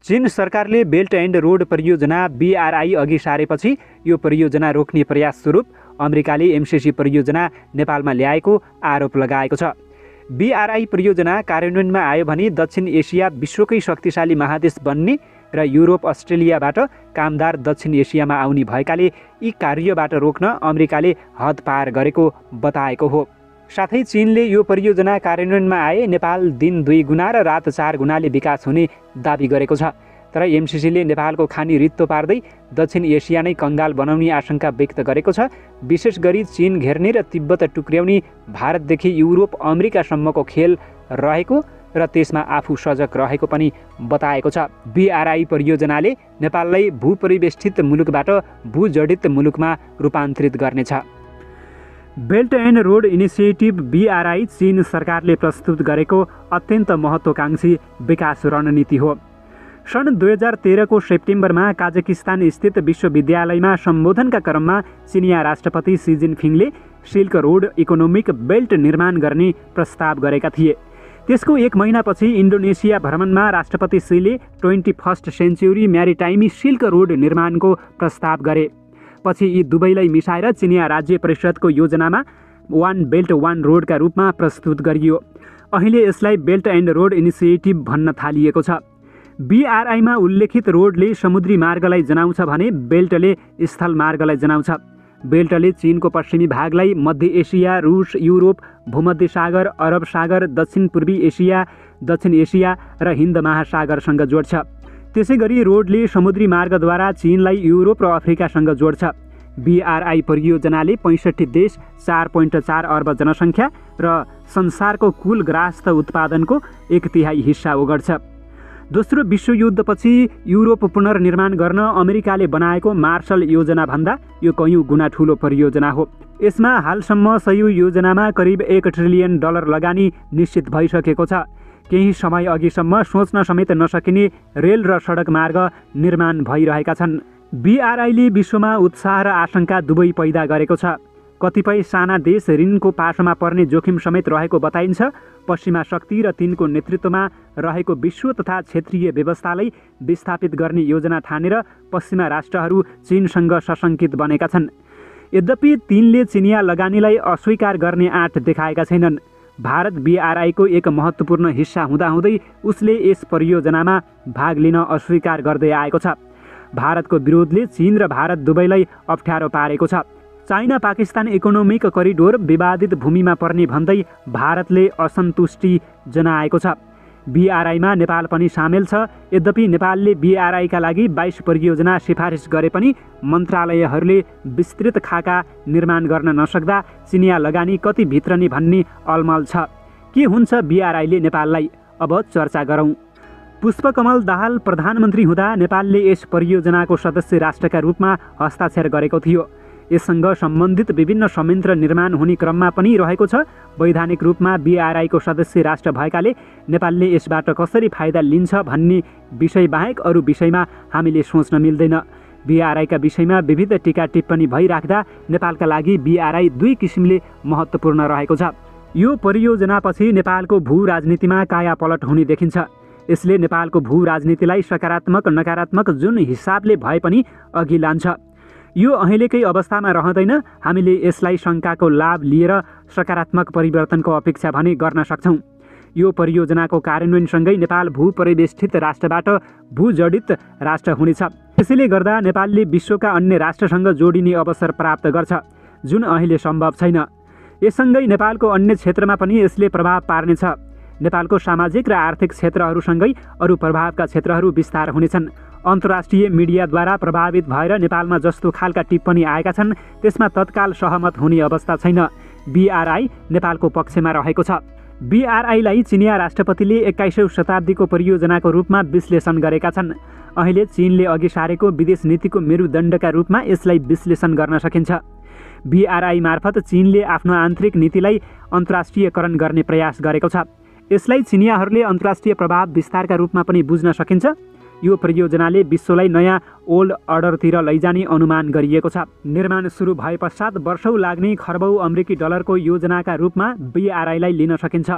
चीन सरकारले belt and road परियोजना BRI अघि सारेपछि यो परियोजना रोक्ने प्रयास स्वरूप अमेरिकाले MCC परियोजना नेपालमा ल्याएको आरोप लगाएको छ। BRI परियोजना कार्यान्वयनमा आयो भने दक्षिण एसिया विश्वकै शक्तिशाली महादेश बन्ने र युरोप अस्ट्रेलियाबाट कामदार दक्षिण एसियामा आउने भएकाले यी कार्यबाट रोक्न अमेरिकाले हद पार गरेको बताएको हो। साथै चीनले यो परियोजना कार्यान्वयनमा आए नेपाल दिन 2 गुणा र रात 4 गुणाले विकास हुने दाबी गरेको छ। तर MCCले नेपालको खानी रित्तो पार्दै दक्षिण एसिया नै कङ्गाल बनाउने आशंका व्यक्त गरेको छ। विशेष गरी चीन घेर्ने र तिब्बत टुक्र्याउने भारतदेखि युरोप अमेरिकासम्मको खेल रहेको र त्यसमा आफू सजग रहेको पनि बताएको छ। BRI परियोजनाले नेपाललाई भूपरिवेष्टित मुलुकबाट भूजडित मुलुकमा रूपान्तरित गर्नेछ। Belt and road initiative BRI चीन सरकारले प्रस्तुत गरेको अत्यन्त महत्त्वकांक्षी विकास रणनीति हो। सन् 2013 को सेप्टेम्बरमा काजाकिस्तान स्थित विश्वविद्यालयमा सम्बोधनका क्रममा चिनिया राष्ट्रपति सी जिनपिङले सिल्क रोड इकोनोमिक बेल्ट निर्माण गर्ने प्रस्ताव गरेका थिए। त्यसको 1 महिनापछि इन्डोनेसिया भ्रमणमा राष्ट्रपति सीले 21st सेन्चुरी म्यारिटाइम सिल्क रोड निर्माणको प्रस्ताव गरे। पछि यी दुवैलाई मिसाएर चिनिया राज्य परिषदको योजनामा वान बेल्ट वान रोडका रूपमा प्रस्तुत गरियो। अहिले यसलाई बेल्ट एन्ड रोड इनिसिएटिभ भन्न थालिएको छ। BRIमा उल्लेखित रोडले समुद्री मार्गलाई जनाउँछ भने बेल्टले स्थल मार्गलाई जनाउँछ। बेल्टले चीनको पश्चिमी भागलाई मध्य एसिया, रुस, युरोप, भूमध्य सागर, अरब सागर, दक्षिण पूर्वी एसिया, दक्षिण एसिया र हिन्द महासागरसँग जोड्छ। त्यसै गरी रोडले समुद्री मार्गद्वारा चीनलाई युरोप र अफ्रिकासँग जोड्छ। BRI परियोजनाले 65 देश, 4.4 अर्ब जनसङ्ख्या र संसारको कुल ग्राहस्थ उत्पादनको 1/3 हिस्सा ओगट्छ। दोस्रो विश्वयुद्धपछि युरोप पुनर्निर्माण गर्न अमेरिकाले बनाएको मार्शल योजनाभन्दा यो कयौँ गुणा ठुलो परियोजना हो। यसमा हालसम्म सही योजनामा करिब $1 ट्रिलियन लगानी निश्चित भइसकेको छ। केही समय अघिसम्म सोच्न समेत नसकिने रेल र सडक मार्ग निर्माण भइरहेका छन्। BRIले विश्वमा उत्साह र आशंका दुवै पैदा गरेको छ। कतिपय साना देश ऋणको पासोमा पर्ने जोखिम समेत रहेको बताइन्छ। पश्चिमा शक्ति र तिनको नेतृत्वमा रहेको विश्व तथा क्षेत्रीय व्यवस्थालाई विस्थापित गर्ने योजना ठानेर पश्चिमा राष्ट्रहरू चीनसँग सशङ्कित बनेका छन्। यद्यपि तिनले चिनिया लगानीलाई अस्वीकार गर्ने आँट देखाएका छैनन्। भारत BRIको एक महत्त्वपूर्ण हिस्सा हुँदाहुँदै उसले यस परियोजनामा भाग लिन अस्वीकार गर्दै आएको छ। भारतको विरोधले चीन र भारत दुवैलाई अप्ठ्यारो पारेको छ। चाइना पाकिस्तान इकोनोमिक करिडोर विवादित भूमिमा पर्ने भन्दै भारतले असन्तुष्टि जनाएको छ। BRIमा नेपाल पनि सामेल छ। यद्यपि नेपालले BRIका लागि 22 परियोजना सिफारिस गरे पनि मन्त्रालयहरूले विस्तृत खाका निर्माण गर्न नसक्दा चिनिया लगानी कति भित्रने भन्ने अलमल छ। के हुन्छ BRIले नेपाललाई? अब चर्चा गरौँ। पुष्पकमल दाहाल प्रधानमन्त्री हुँदा नेपालले यस परियोजनाको सदस्य राष्ट्रका रूपमा हस्ताक्षर गरेको थियो। यससँग सम्बन्धित विभिन्न संयन्त्र निर्माण हुने क्रममा पनि रहेको छ। वैधानिक रूपमा BRIको सदस्य राष्ट्र भएकाले नेपालले यसबाट कसरी फाइदा लिन्छ भन्ने विषय बाहेक अरू विषयमा हामीले सोच्न मिल्दैन। BRIका विषयमा विविध टीका टिप्पणी भइराख्दा नेपालका लागि BRI 2 किसिमले महत्त्वपूर्ण रहेको छ। यो परियोजनापछि नेपालको भू राजनीतिमा कायापलट हुने देखिन्छ। यसले नेपालको भू राजनीतिलाई सकारात्मक नकारात्मक जुन हिसाबले भए पनि अघि लान्छ। यो अहिलेकै अवस्थामा रहँदैन। हामीले यसलाई शङ्काको लाभ लिएर सकारात्मक परिवर्तनको अपेक्षा भने गर्न सक्छौँ। यो परियोजनाको कार्यान्वयनसँगै नेपाल भूपरिवेष्टित राष्ट्रबाट भूजडित राष्ट्र हुनेछ। त्यसैले गर्दा नेपालले विश्वका अन्य राष्ट्रसँग जोडिने अवसर प्राप्त गर्छ, जुन अहिले सम्भव छैन। यससँगै नेपालको अन्य क्षेत्रमा पनि यसले प्रभाव पार्नेछ। नेपालको सामाजिक र आर्थिक क्षेत्रहरूसँगै अरू प्रभावका क्षेत्रहरू विस्तार हुनेछन्। अन्तर्राष्ट्रिय मिडियाद्वारा प्रभावित भएर नेपालमा जस्तो खालका टिप्पणी आएका छन् त्यसमा तत्काल सहमत हुने अवस्था छैन। BRI नेपालको पक्षमा रहेको छ। BRIलाई चिनिया राष्ट्रपतिले 21औं शताब्दीको परियोजनाको रूपमा विश्लेषण गरेका छन्। अहिले चीनले अघि सारेको विदेश नीतिको मेरुदण्डका रूपमा यसलाई विश्लेषण गर्न सकिन्छ। BRI मार्फत चीनले आफ्नो आन्तरिक नीतिलाई अन्तर्राष्ट्रियकरण गर्ने प्रयास गरेको छ। यसलाई चिनियाहरूले अन्तर्राष्ट्रिय प्रभाव विस्तारका रूपमा पनि बुझ्न सकिन्छ। यो परियोजनाले विश्वलाई नयाँ ओल्ड अर्डरतिर लैजाने अनुमान गरिएको छ। निर्माण सुरु भए पश्चात वर्षौं लाग्ने खर्बौं अमेरिकी डलरको योजनाका रूपमा BRIलाई लिन सकिन्छ।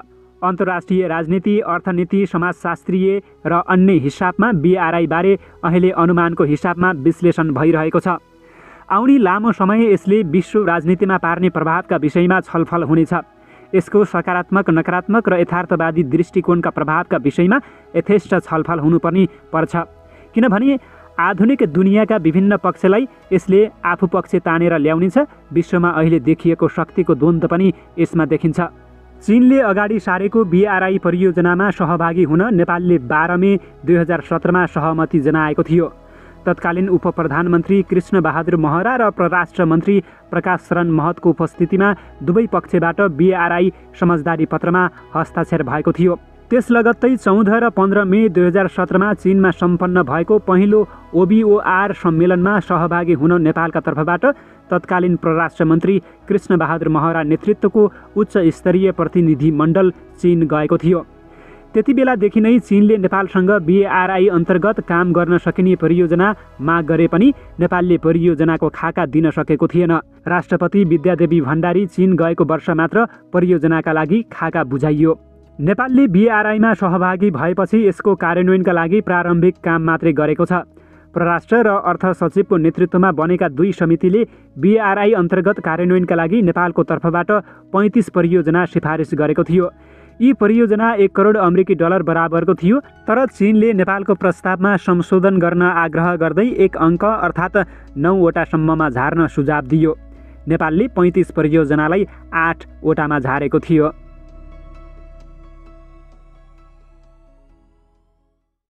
अन्तर्राष्ट्रिय राजनीति, अर्थनीति, समाजशास्त्रीय र अन्य हिसाबमा BRI बारे अहिले अनुमानको हिसाबमा विश्लेषण भइरहेको छ। आउने लामो समय यसले विश्व राजनीतिमा पार्ने प्रभावका विषयमा छलफल हुनेछ। यसको सकारात्मक, नकारात्मक र यथार्थवादी दृष्टिकोणका प्रभावका विषयमा यथेष्ट छलफल हुनुपर्ने पर्छ, किनभने आधुनिक दुनियाँका विभिन्न पक्षलाई यसले आफू पक्ष तानेर ल्याउनेछ। विश्वमा अहिले देखिएको शक्तिको द्वन्द्व पनि यसमा देखिन्छ। चीनले अगाडि सारेको BRI परियोजनामा सहभागी हुन नेपालले 12 मे 2017मा सहमति जनाएको थियो। तत्कालीन उपप्रधानमन्त्री कृष्णबहादुर महरा र परराष्ट्र मन्त्री प्रकाश शरण महतको उपस्थितिमा दुवै पक्षबाट BRI समझदारी पत्रमा हस्ताक्षर भएको थियो। त्यस लगत्तै 14 र 15 मे 2017मा चीनमा सम्पन्न भएको पहिलो OBOR सम्मेलनमा सहभागी हुन नेपालका तर्फबाट तत्कालीन परराष्ट्र मन्त्री कृष्णबहादुर महरा नेतृत्वको उच्च स्तरीय प्रतिनिधि मण्डल चीन गएको थियो। त्यति बेलादेखि नै चीनले नेपालसँग BRI अन्तर्गत काम गर्न सकिने परियोजना माग गरे पनि नेपालले परियोजनाको खाका दिन सकेको थिएन। राष्ट्रपति विद्यादेवी भण्डारी चीन गएको वर्ष मात्र परियोजनाका लागि खाका बुझाइयो। नेपालले BRIमा सहभागी भएपछि यसको कार्यान्वयनका लागि प्रारम्भिक काम मात्रै गरेको छ। परराष्ट्र र अर्थ सचिवको नेतृत्वमा बनेका दुई समितिले BRI अन्तर्गत कार्यान्वयनका लागि नेपालको तर्फबाट 35 परियोजना सिफारिस गरेको थियो। यी परियोजना 1 करोड अमेरिकी डलर बराबरको थियो, तर चीनले नेपालको प्रस्तावमा संशोधन गर्न आग्रह गर्दै 1 अङ्क अर्थात् 9 वटासम्ममा झार्न सुझाव दियो। नेपालले 35 परियोजनालाई 8 वटामा झारेको थियो।